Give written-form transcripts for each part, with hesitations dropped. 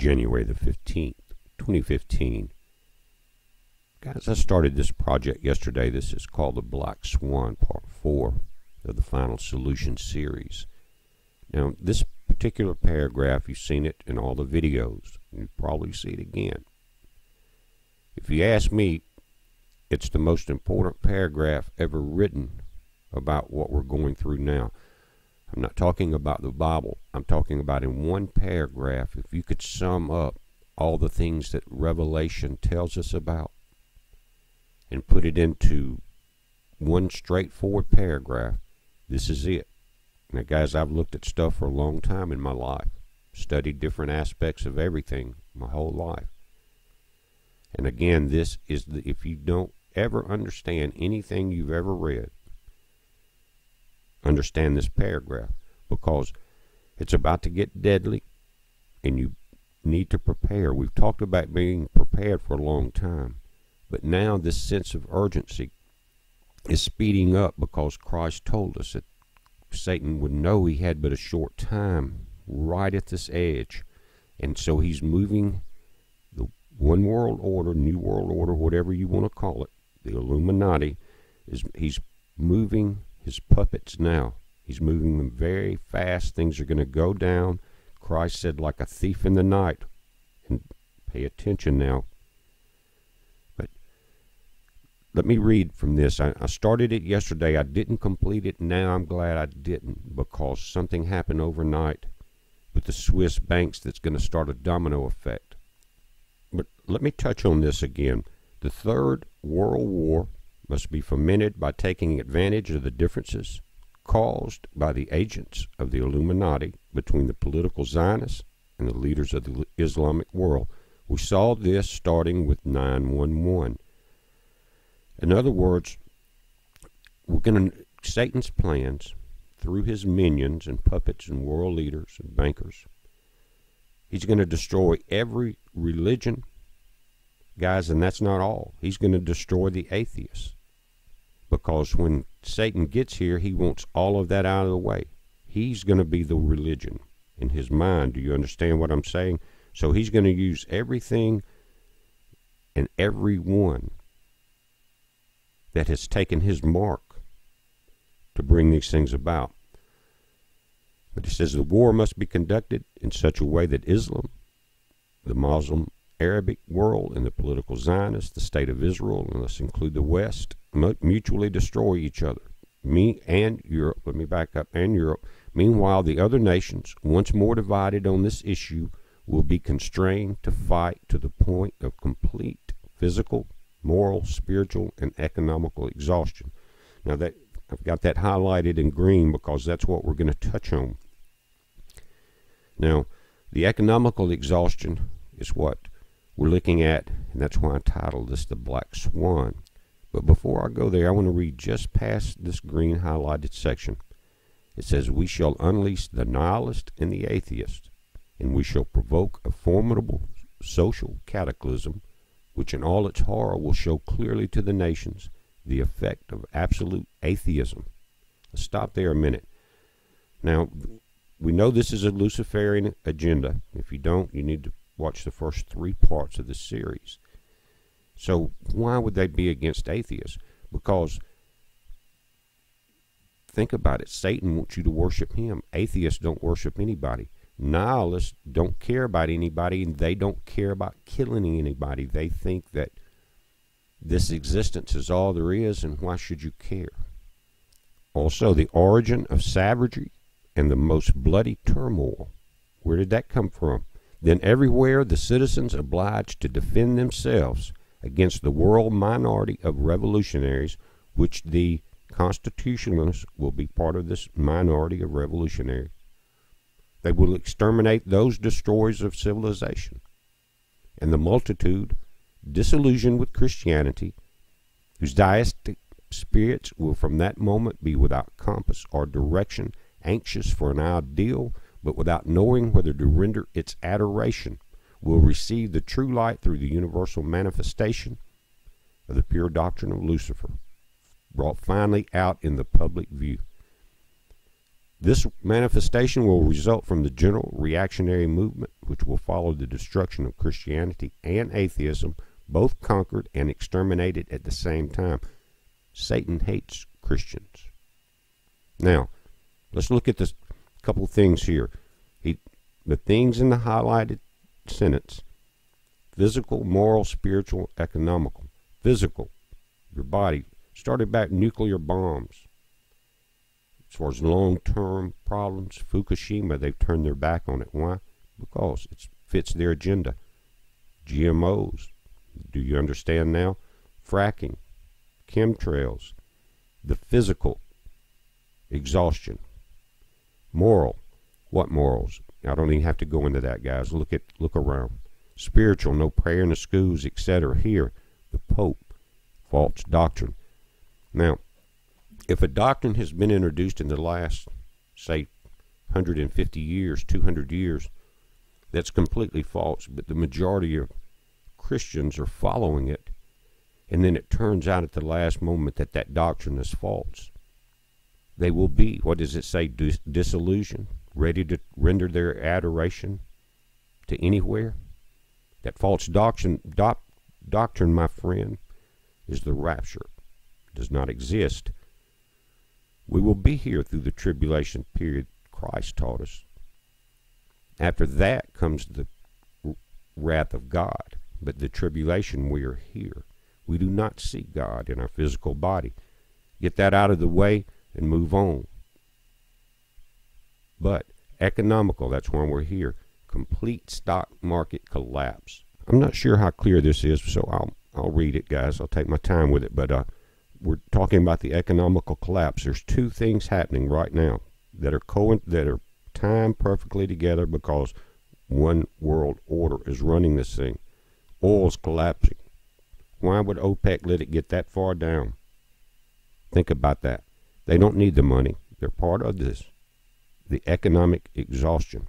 January the 15th, 2015. Guys, I started this project yesterday. This is called the Black Swan, Part 4 of the Final Solution series. Now, this particular paragraph, you've seen it in all the videos. You'll probably see it again. If you ask me, it's the most important paragraph ever written about what we're going through now. I'm not talking about the Bible. I'm talking about in one paragraph, if you could sum up all the things that Revelation tells us about and put it into one straightforward paragraph, this is it. Now, guys, I've looked at stuff for a long time in my life, studied different aspects of everything my whole life. And again, this is if you don't ever understand anything you've ever read, understand this paragraph, because it's about to get deadly and you need to prepare. We've talked about being prepared for a long time, but now this sense of urgency is speeding up because Christ told us that Satan would know he had but a short time right at this edge, and so he's moving the one world order, new world order, whatever you want to call it, the Illuminati, he's moving his puppets now. He's moving them very fast. Things are going to go down. Christ said, like a thief in the night. And pay attention now. But let me read from this. I started it yesterday. I didn't complete it. Now I'm glad I didn't, because something happened overnight with the Swiss banks that's going to start a domino effect. But let me touch on this again. The Third World War must be fomented by taking advantage of the differences caused by the agents of the Illuminati between the political Zionists and the leaders of the Islamic world. We saw this starting with 9/11. In other words, Satan's plans through his minions and puppets and world leaders and bankers, he's going to destroy every religion, guys, and that's not all. He's going to destroy the atheists. Because when Satan gets here, he wants all of that out of the way. He's going to be the religion in his mind. Do you understand what I'm saying? So he's going to use everything and everyone that has taken his mark to bring these things about. But he says the war must be conducted in such a way that Islam, the Muslim Arabic world, and the political Zionists, the state of Israel, and let's include the West, mutually destroy each other. Me and Europe, let me back up, and Europe. Meanwhile, the other nations, once more divided on this issue, will be constrained to fight to the point of complete physical, moral, spiritual, and economical exhaustion. Now, that I've got that highlighted in green because that's what we're going to touch on. Now, the economical exhaustion is what we're looking at, and that's why I titled this The Black Swan. But before I go there, I want to read just past this green highlighted section. It says, "We shall unleash the nihilist and the atheist, and we shall provoke a formidable social cataclysm, which in all its horror will show clearly to the nations the effect of absolute atheism." Let's stop there a minute. Now, we know this is a Luciferian agenda. If you don't, you need to watch the first 3 parts of this series. So why would they be against atheists? Because think about it. Satan wants you to worship him. Atheists don't worship anybody. Nihilists don't care about anybody, and they don't care about killing anybody. They think that this existence is all there is, and why should you care? Also, the origin of savagery and the most bloody turmoil. Where did that come from? Then everywhere the citizens obliged to defend themselves against the world minority of revolutionaries, which the constitutionalists will be part of this minority of revolutionaries. They will exterminate those destroyers of civilization. And the multitude, disillusioned with Christianity, whose deistic spirits will from that moment be without compass or direction, anxious for an ideal, but without knowing whether to render its adoration, will receive the true light through the universal manifestation of the pure doctrine of Lucifer, brought finally out in the public view. This manifestation will result from the general reactionary movement, which will follow the destruction of Christianity and atheism, both conquered and exterminated at the same time. Satan hates Christians. Now, let's look at this couple things here. The things in the highlighted sentence: physical, moral, spiritual, economical. Physical, your body. Started back nuclear bombs. As far as long-term problems, Fukushima, they've turned their back on it. Why? Because it fits their agenda. GMOs, do you understand now? Fracking, chemtrails, the physical, exhaustion. Moral, what morals? I don't even have to go into that, guys. Look around. Spiritual, no prayer in the schools, etc. Here, the Pope, false doctrine. Now, if a doctrine has been introduced in the last, say, 150 years, 200 years, that's completely false, but the majority of Christians are following it, and then it turns out at the last moment that that doctrine is false, they will be, what does it say, disillusioned, ready to render their adoration to anywhere. That false doctrine, my friend, is the rapture. It does not exist. We will be here through the tribulation period Christ taught us. After that comes the wrath of God. But the tribulation, we are here. We do not see God in our physical body. Get that out of the way and move on. But economical, that's why we're here. Complete stock market collapse. I'm not sure how clear this is, so I'll read it, guys. I'll take my time with it, but we're talking about the economical collapse. There's two things happening right now that are timed perfectly together because one world order is running this thing. Oil's collapsing. Why would OPEC let it get that far down? Think about that. They don't need the money. They're part of this, the economic exhaustion.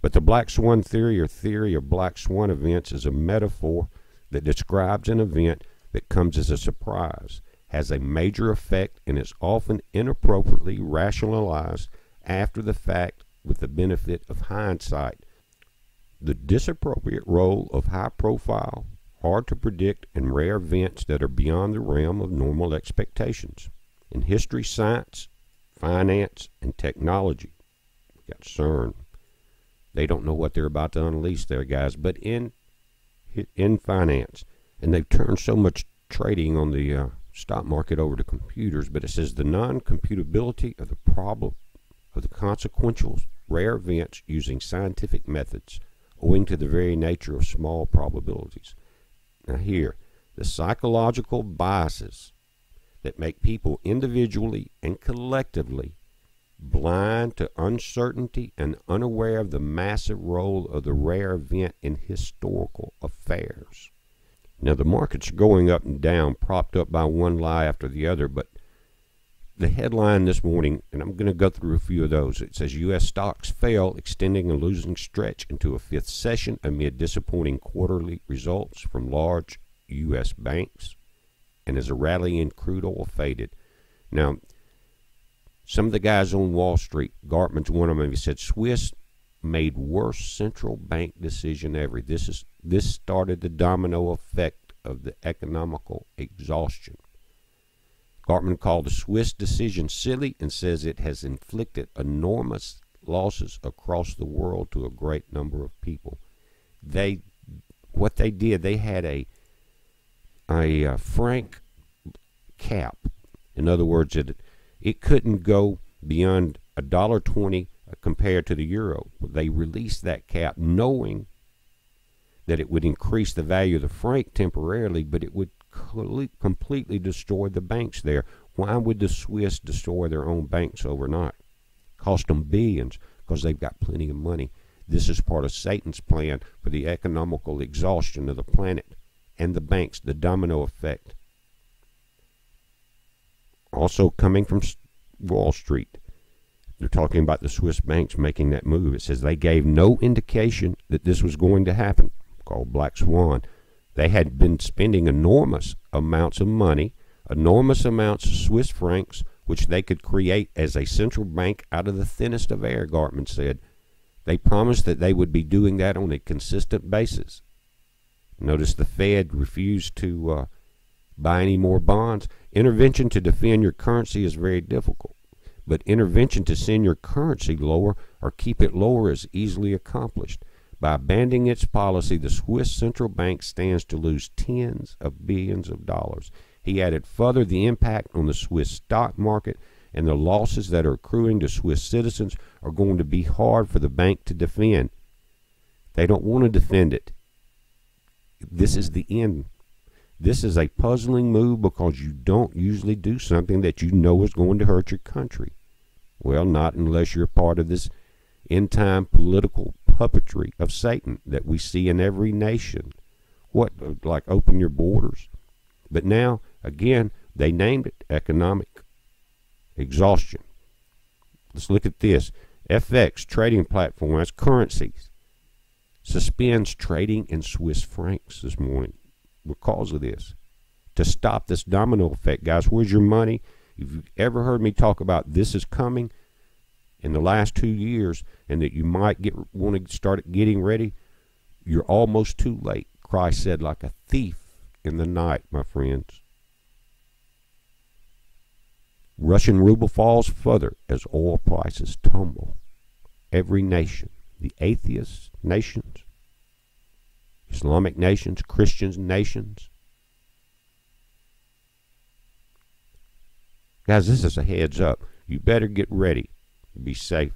But the black swan theory, or theory of black swan events, is a metaphor that describes an event that comes as a surprise, has a major effect, and is often inappropriately rationalized after the fact with the benefit of hindsight. The disappropriate role of high-profile, hard-to-predict, and rare events that are beyond the realm of normal expectations. In history, science, finance, and technology. We got CERN. They don't know what they're about to unleash there, guys, but in finance. And they've turned so much trading on the stock market over to computers, but it says the non-computability of the problem of the consequential rare events using scientific methods owing to the very nature of small probabilities. Now here, the psychological biases that make people individually and collectively blind to uncertainty and unaware of the massive role of the rare event in historical affairs. Now the markets are going up and down, propped up by one lie after the other, but the headline this morning, and I'm going to go through a few of those, it says U.S. stocks fail, extending a losing stretch into a fifth session amid disappointing quarterly results from large U.S. banks, and as a rally in crude oil faded. Now, some of the guys on Wall Street, Gartman's one of them, he said Swiss made worst central bank decision ever. This started the domino effect of the economical exhaustion. Gartman called the Swiss decision silly and says it has inflicted enormous losses across the world to a great number of people. What they did, they had a franc cap. In other words, it couldn't go beyond $1.20 compared to the euro. They released that cap knowing that it would increase the value of the franc temporarily, but it would completely destroy the banks there. Why would the Swiss destroy their own banks overnight? Cost them billions because they've got plenty of money. This is part of Satan's plan for the economical exhaustion of the planet and the banks, the domino effect. Also coming from Wall Street, they're talking about the Swiss banks making that move. It says they gave no indication that this was going to happen, called Black Swan. They had been spending enormous amounts of money, enormous amounts of Swiss francs which they could create as a central bank out of the thinnest of air, Gartman said. They promised that they would be doing that on a consistent basis. Notice the Fed refused to buy any more bonds. Intervention to defend your currency is very difficult, but intervention to send your currency lower or keep it lower is easily accomplished. By abandoning its policy, the Swiss central bank stands to lose tens of billions of dollars. He added further, the impact on the Swiss stock market and the losses that are accruing to Swiss citizens are going to be hard for the bank to defend. They don't want to defend it. This is the end. This is a puzzling move because you don't usually do something that you know is going to hurt your country. Well, not unless you're part of this end-time political puppetry of Satan that we see in every nation. What, like open your borders? But now, again, they named it economic exhaustion. Let's look at this. FX trading platform as currencies suspends trading in Swiss francs this morning because of this. To stop this domino effect, guys, where's your money? If you've ever heard me talk about this is coming in the last 2 years and that you might want to start getting ready, you're almost too late. Christ said, like a thief in the night, my friends. Russian ruble falls further as oil prices tumble. Every nation, the atheist nations, Islamic nations, Christian nations. Guys, this is a heads up. You better get ready to be safe.